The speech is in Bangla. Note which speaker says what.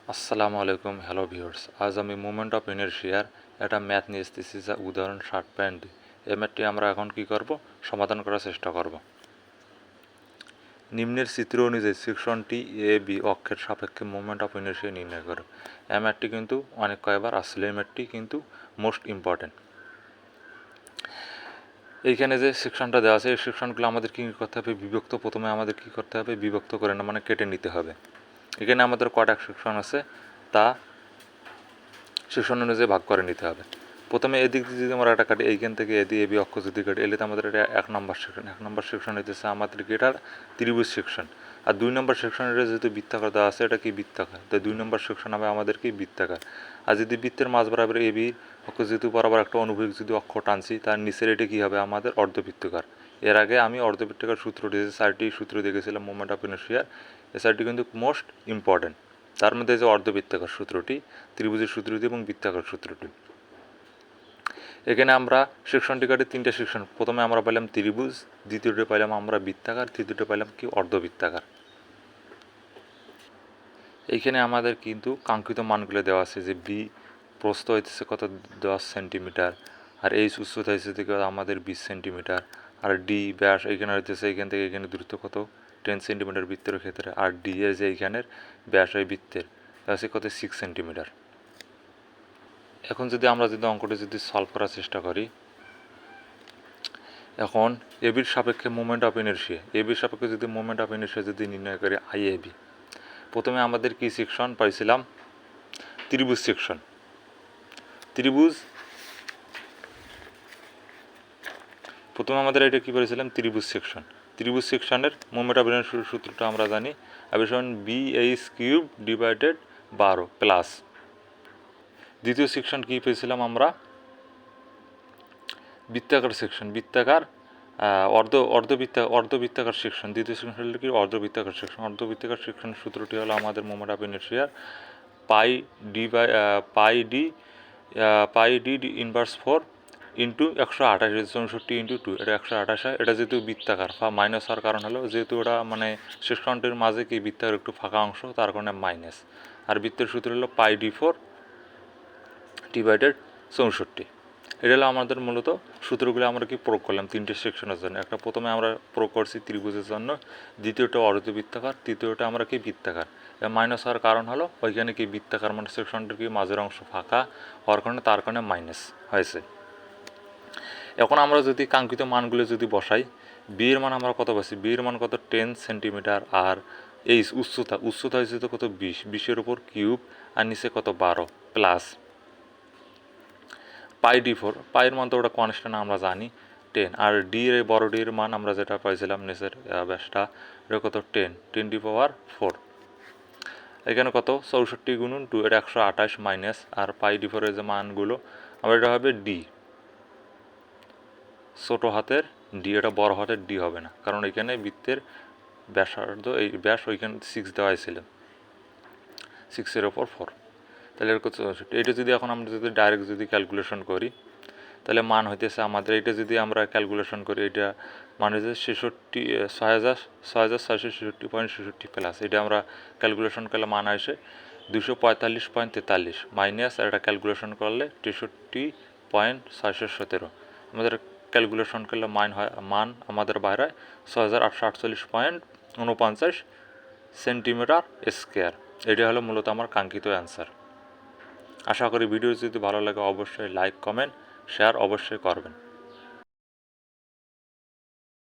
Speaker 1: আসসালামু আলাইকুম, হ্যালো ভিউয়ার্স। আজ আমি মুভমেন্ট অফ ইনারশিয়ার একটা ম্যাথ নিয়ে এসেছি, যা উদাহরণ 7.2। এই ম্যাথটি আমরা এখন কি করব, সমাধান করার চেষ্টা করব। নিম্নের চিত্র অনুযায়ী সেকশনটি এ বি অক্ষের সাপেক্ষে মুভমেন্ট অফ ইনারশিয়া নির্ণয় করো। এই ম্যাথটি কিন্তু অনেক কয়েকবার আসলে এই ম্যাথটি কিন্তু মোস্ট ইম্পর্টেন্ট। এইখানে যে সেকশনটা দেওয়া আছে এই সেকশনগুলো আমাদের কী করতে হবে, প্রথমে আমাদের কী করতে হবে, বিভক্ত করে না মানে কেটে নিতে হবে। এখানে আমাদের কটা সেকশন আছে তা সেকশন অনুযায়ী ভাগ করে নিতে হবে। প্রথমে এদিক দিয়ে যদি আমরা একটা কাটি, এইখান থেকে এদি এবি অক্ষ যদি কাটি, এলে তো আমাদের এটা 1 নম্বর সেকশন। 1 নম্বর সেকশন হইতেছে আমাদের কি, এটা ত্রিভুজ সেকশন। আর 2 নম্বর সেকশনের যেহেতু বৃত্তাকার দেওয়া আছে, এটা কি বৃত্তাকার, তো 2 নম্বর সেকশন হবে আমাদের কি বৃত্তাকার। আর যদি বৃত্তের মাঝ বরাবর এবি অক্ষ যেহেতু বরাবর একটা অনুভূমিক যদি অক্ষ টানছি, তার নিচের এটা কী হবে আমাদের অর্ধবৃত্তাকার। এর আগে আমি অর্ধবৃত্তাকার সূত্র দিয়েছি, 4টি সূত্র দেখেছিলাম মুভমেন্ট অফ ইনারশিয়ার। এই 4টি কিন্তু মোস্ট ইম্পর্টেন্ট। তার মধ্যে যে অর্ধবৃত্তাকার সূত্রটি, ত্রিভুজের সূত্রটি এবং বৃত্তাকার সূত্রটি। এখানে আমরা সেকশনটি কাটে 3টে সেকশন। প্রথমে আমরা পাইলাম ত্রিভুজ, দ্বিতীয়টি পাইলাম আমরা বৃত্তাকার, তৃতীয়টি পাইলাম কি অর্ধবৃত্তাকার। এইখানে আমাদের কিন্তু কাঙ্ক্ষিত মানগুলো দেওয়া আছে, যে বি প্রস্থ হইতেছে কত 10 সেন্টিমিটার, আর এইচ উচ্চতা হইতেছে থেকে আমাদের 20 সেন্টিমিটার, আর ডি ব্যাস এইখানে হইতেছে এইখান থেকে এখানে দূরত্ব কত 10 সেন্টিমিটার বৃত্তের ক্ষেত্রে, আর ডি এর যে এইখানের ব্যাস হয় বৃত্তের আছে কত 6 সেন্টিমিটার। এখন যদি আমরা অঙ্কটি সলভ করার চেষ্টা করি, এখন এবির সাপেক্ষে মুভমেন্ট অফ ইনারশিয়া, এবির সাপেক্ষে যদি মুভমেন্ট অফ ইনারশিয়া যদি নির্ণয় করি আই এ বি, প্রথমে আমাদের কি সেকশন পাইছিলাম, ত্রিভুজ সেকশন। প্রথমে আমাদের এটা কী পেয়েছিলাম, ত্রিভুজ সেকশন। ত্রিভুজ সেকশনের মুভমেন্ট অফ ইনারশিয়ার সূত্রটা আমরা জানি, আবার B H cube divided 12 plus. দ্বিতীয় সেকশন কী পেয়েছিলাম আমরা, বৃত্তাকার সেকশন, বৃত্তাকার অর্ধবৃত্তাকার সেকশন। দ্বিতীয় সেকশন হলো কি অর্ধবৃত্তাকার সেকশন। অর্ধবৃত্তাকার সেকশনের সূত্রটি হলো আমাদের মোমেন্ট অফ ইনারশিয়ার pi d inverse 4 into 128, 64 into 2, এটা 128 হয়। এটা যেহেতু বৃত্তাকার মাইনাস হওয়ার কারণ হলো যেহেতু ওটা মানে সেকশনটির মাঝে কি বৃত্তাকার একটু ফাঁকা অংশ, তার কারণে মাইনাস। আর বৃত্তের সূত্র হলো পাই ডি 4 ডিভাইডেড 64। এটা হলো আমাদের মূলত সূত্রগুলো আমরা কি প্রয়োগ করলাম 3টে সেকশনের জন্য। একটা প্রথমে আমরা প্রয়োগ করছি ত্রিভুজের জন্য, দ্বিতীয়টা অর্ধবৃত্তাকার, তৃতীয়টা আমরা কি বৃত্তাকার। মাইনাস হওয়ার কারণ হলো ওইখানে কি বৃত্তাকার মানে সেকশনটার কি মাঝের অংশ ফাঁকা হওয়ার কারণে, তার কারণে মাইনাস হয়েছে। এখন আমরা যদি কাঙ্ক্ষিত মানগুলো যদি বসাই, বি এর মান আমরা কত পাচ্ছি, বি এর মান কত 10 সেন্টিমিটার, আর এই উচ্চতা হয়েছে তো কত 20, 20-এর উপর কিউব, আর নিচে কত 12 প্লাস পাই ডি 4, পাইয়ের মান তো ওটা কনস্ট্যান্ট আমরা জানি 10, আর ডি এর বড় ডি এর মান আমরা যেটা পাইছিলাম নিচের ব্যাসটা, এটা কত 10 দি পাওয়ার 4। এখানে কত 64 গুণন 2, এটা 128 মাইনাস, আর পাই ডি 4 এর যে মানগুলো আমরা এটা হবে ডি, ছোটো হাতের ডি, এটা বড় হাতের ডি হবে না, কারণ এখানে বৃত্তের ব্যাসার্ধ এই ব্যাস ওইখানে 6 দেওয়া ছিল, 6-এর ওপর 4, তাহলে এর কত 64। এটা যদি এখন আমরা যদি ডাইরেক্ট যদি ক্যালকুলেশন করি, তাহলে মান হইতেছে আমাদের, এটা যদি আমরা ক্যালকুলেশন করি, এটা মান হচ্ছে 6,666.66 প্লাস, এটা আমরা ক্যালকুলেশন করলে মান আসে 245.43 মাইনাস, আর এটা ক্যালকুলেশন করলে 63.617। আমাদের ক্যালকুলেশন করলে মান আমাদের বাইরে 6,848.49 সেন্টিমিটার স্কোয়ার। এটা হলো মূলত আমার কাঙ্ক্ষিত অ্যান্সার। আশা করি ভিডিও যদি ভালো লাগে অবশ্যই লাইক, কমেন্ট, শেয়ার অবশ্যই করবেন।